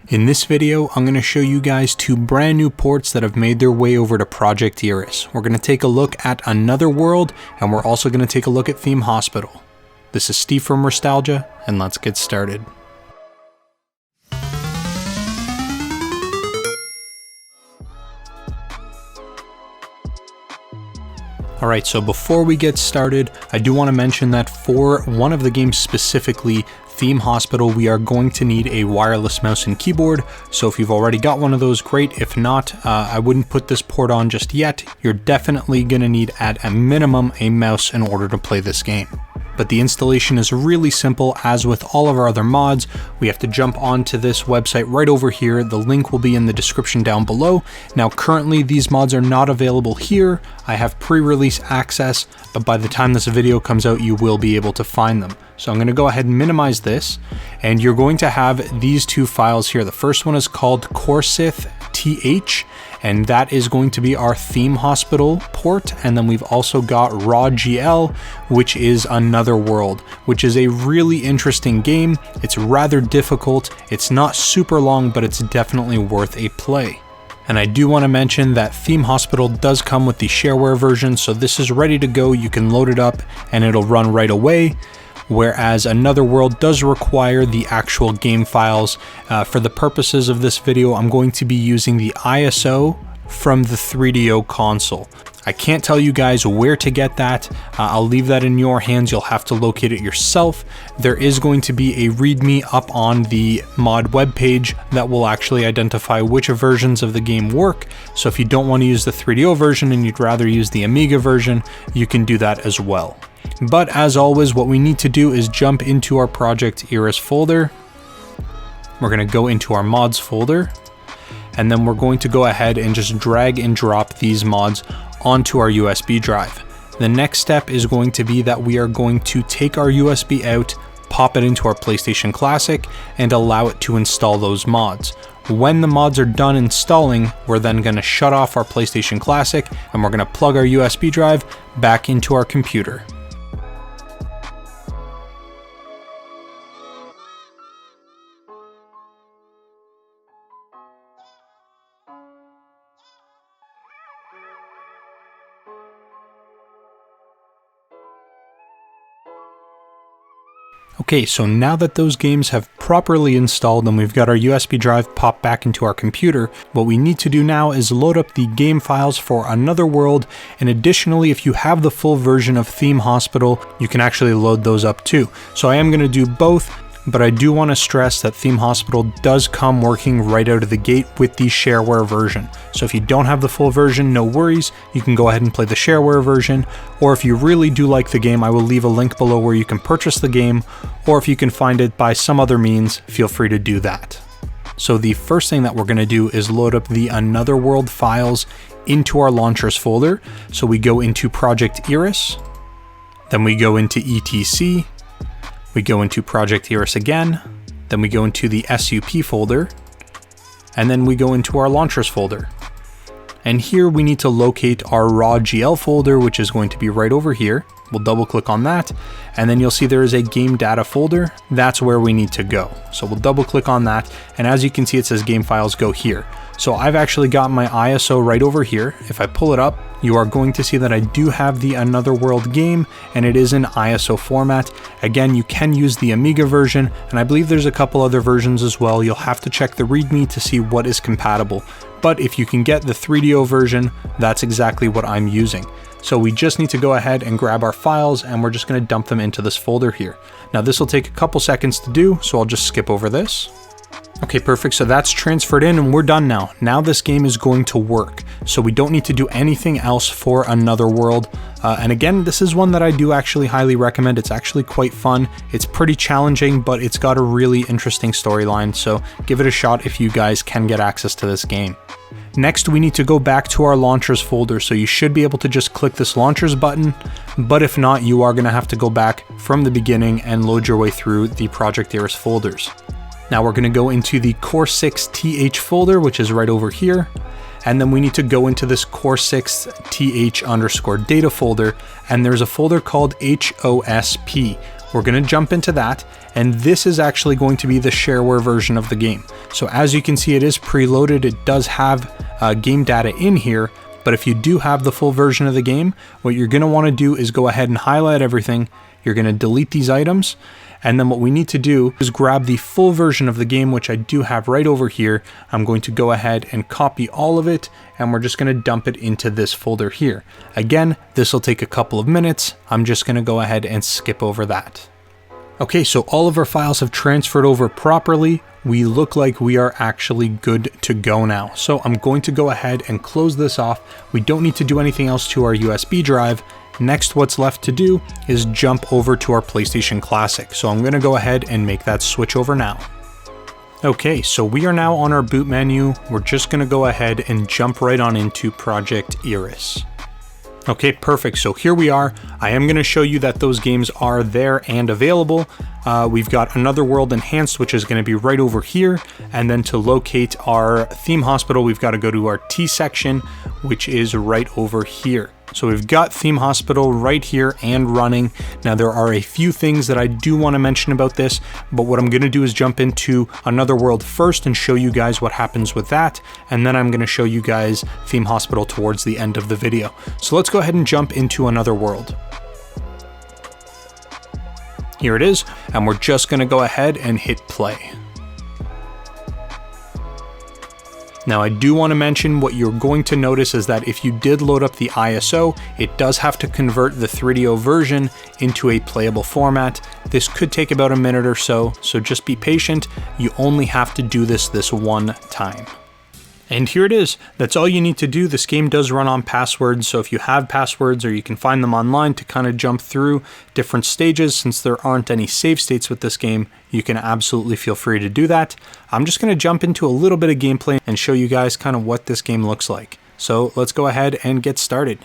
In this video, I'm going to show you guys two brand new ports that have made their way over to Project Eris. We're going to take a look at Another World, and we're also going to take a look at Theme Hospital. This is Steve from Restalgia, and let's get started. Alright, so before we get started, I do want to mention that for one of the games specifically, Theme Hospital, we are going to need a wireless mouse and keyboard. So if you've already got one of those, great. If not, I wouldn't put this port on just yet. You're definitely going to need at a minimum a mouse in order to play this game. But the installation is really simple. As with all of our other mods, we have to jump onto this website right over here. The link will be in the description down below. Now currently these mods are not available here. I have pre-release access, but by the time this video comes out, you will be able to find them. So I'm going to go ahead and minimize this, and you're going to have these two files here. The first one is called Corsix TH, and that is going to be our Theme Hospital port. And then we've also got Raw GL, which is Another World, which is a really interesting game. It's rather difficult. It's not super long, but it's definitely worth a play. And I do want to mention that Theme Hospital does come with the shareware version, so this is ready to go. You can load it up and it'll run right away. Whereas Another World does require the actual game files. For the purposes of this video, I'm going to be using the ISO from the 3DO console. I can't tell you guys where to get that. I'll leave that in your hands. You'll have to locate it yourself. There is going to be a README up on the mod webpage that will actually identify which versions of the game work. So if you don't want to use the 3DO version and you'd rather use the Amiga version, you can do that as well. But as always, what we need to do is jump into our Project Eris folder. We're going to go into our mods folder, and then we're going to go ahead and just drag and drop these mods onto our USB drive. The next step is going to be that we are going to take our USB out, pop it into our PlayStation Classic, and allow it to install those mods. When the mods are done installing, we're then going to shut off our PlayStation Classic, and we're going to plug our USB drive back into our computer. Okay, so now that those games have properly installed and we've got our USB drive popped back into our computer, what we need to do now is load up the game files for Another World, and additionally, if you have the full version of Theme Hospital, you can actually load those up too. So I am going to do both, but I do want to stress that Theme Hospital does come working right out of the gate with the shareware version. So if you don't have the full version, no worries, you can go ahead and play the shareware version, or if you really do like the game, I will leave a link below where you can purchase the game, or if you can find it by some other means, feel free to do that. So the first thing that we're going to do is load up the Another World files into our launchers folder. So we go into Project Eris, then we go into ETC, we go into Project Eris again, then we go into the SUP folder, and then we go into our launchers folder. And here we need to locate our raw GL folder, which is going to be right over here. We'll double click on that, and then you'll see there is a game data folder. That's where we need to go. So we'll double click on that, and as you can see, it says game files go here. So I've actually got my ISO right over here. If I pull it up, you are going to see that I do have the Another World game, and it is in ISO format. Again, you can use the Amiga version, and I believe there's a couple other versions as well. You'll have to check the README to see what is compatible. But if you can get the 3DO version, that's exactly what I'm using. So we just need to go ahead and grab our files, and we're just going to dump them into this folder here. Now this will take a couple seconds to do, so I'll just skip over this. Okay, perfect. So that's transferred in and we're done now. Now this game is going to work. So we don't need to do anything else for Another World. And again, this is one that I do actually highly recommend. It's actually quite fun. It's pretty challenging, but it's got a really interesting storyline. So give it a shot if you guys can get access to this game. Next, we need to go back to our launchers folder. So you should be able to just click this launchers button, but if not, you are going to have to go back from the beginning and load your way through the Project Eris folders. Now we're going to go into the Corsix TH folder, which is right over here. And then we need to go into this Corsix TH_data folder. And there's a folder called HOSP, we're going to jump into that, and this is actually going to be the shareware version of the game. So as you can see, it is preloaded. It does have game data in here, but if you do have the full version of the game, what you're going to want to do is go ahead and highlight everything. You're going to delete these items, and then what we need to do is grab the full version of the game, which I do have right over here. I'm going to go ahead and copy all of it, and we're just going to dump it into this folder here. Again, this will take a couple of minutes. I'm just going to go ahead and skip over that. Okay, so all of our files have transferred over properly. We look like we are actually good to go now. So I'm going to go ahead and close this off. We don't need to do anything else to our USB drive. Next, what's left to do is jump over to our PlayStation Classic. So I'm going to go ahead and make that switch over now. Okay, so we are now on our boot menu. We're just going to go ahead and jump right on into Project Eris. Okay, perfect. So here we are. I am going to show you that those games are there and available. We've got Another World Enhanced, which is going to be right over here. And then to locate our theme hospital, we've got to go to our T section, which is right over here. So we've got Theme Hospital right here and running. Now there are a few things that I do want to mention about this, but what I'm going to do is jump into Another World first and show you guys what happens with that, and then I'm going to show you guys Theme Hospital towards the end of the video. So let's go ahead and jump into Another World. Here it is, and we're just going to go ahead and hit play. Now I do want to mention what you're going to notice is that if you did load up the ISO, it does have to convert the 3DO version into a playable format. This could take about a minute or so just be patient. You only have to do this one time. And here it is. That's all you need to do. This game does run on passwords, so if you have passwords or you can find them online to kind of jump through different stages, since there aren't any save states with this game, you can absolutely feel free to do that. I'm just going to jump into a little bit of gameplay and show you guys kind of what this game looks like. So let's go ahead and get started.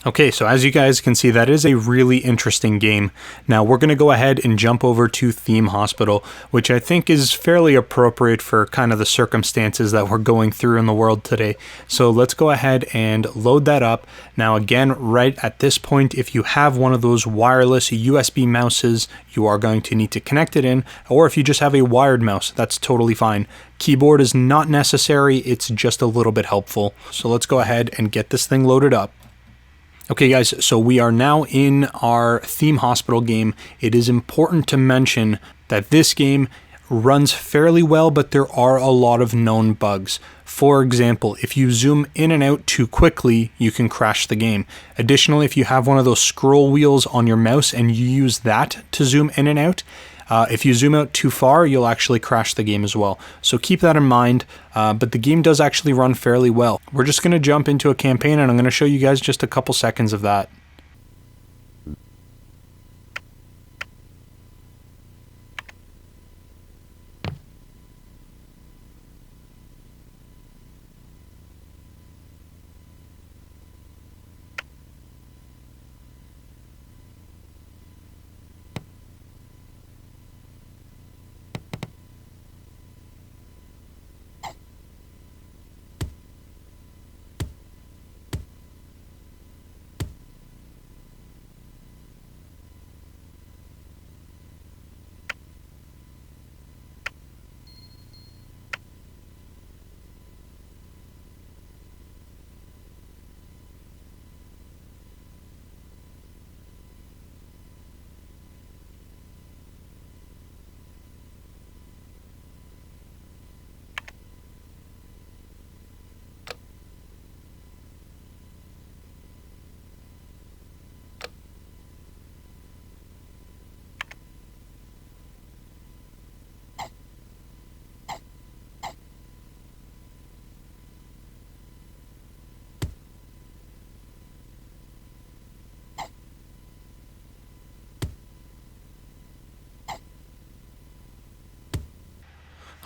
Okay, so as you guys can see, that is a really interesting game. Now we're going to go ahead and jump over to Theme Hospital, which I think is fairly appropriate for kind of the circumstances that we're going through in the world today. So let's go ahead and load that up. Now again, right at this point, if you have one of those wireless USB mouses, you are going to need to connect it in, or if you just have a wired mouse, that's totally fine. Keyboard is not necessary, it's just a little bit helpful. So let's go ahead and get this thing loaded up. Okay guys, so we are now in our Theme Hospital game. It is important to mention that this game runs fairly well, but there are a lot of known bugs. For example, if you zoom in and out too quickly, you can crash the game. Additionally, if you have one of those scroll wheels on your mouse and you use that to zoom in and out, if you zoom out too far, you'll actually crash the game as well. So keep that in mind, but the game does actually run fairly well. We're just going to jump into a campaign and I'm going to show you guys just a couple seconds of that.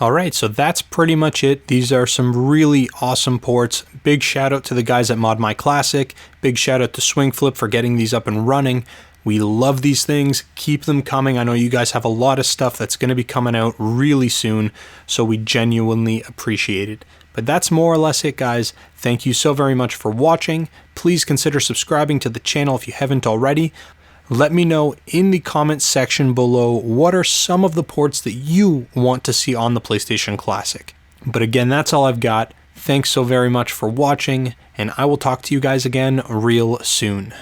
Alright, so that's pretty much it. These are some really awesome ports. Big shout out to the guys at Mod My Classic. Big shout out to Swingflip for getting these up and running. We love these things. Keep them coming. I know you guys have a lot of stuff that's going to be coming out really soon, so we genuinely appreciate it. But that's more or less it, guys. Thank you so very much for watching. Please consider subscribing to the channel if you haven't already. Let me know in the comments section below what are some of the ports that you want to see on the PlayStation Classic. But again, that's all I've got. Thanks so very much for watching, and I will talk to you guys again real soon.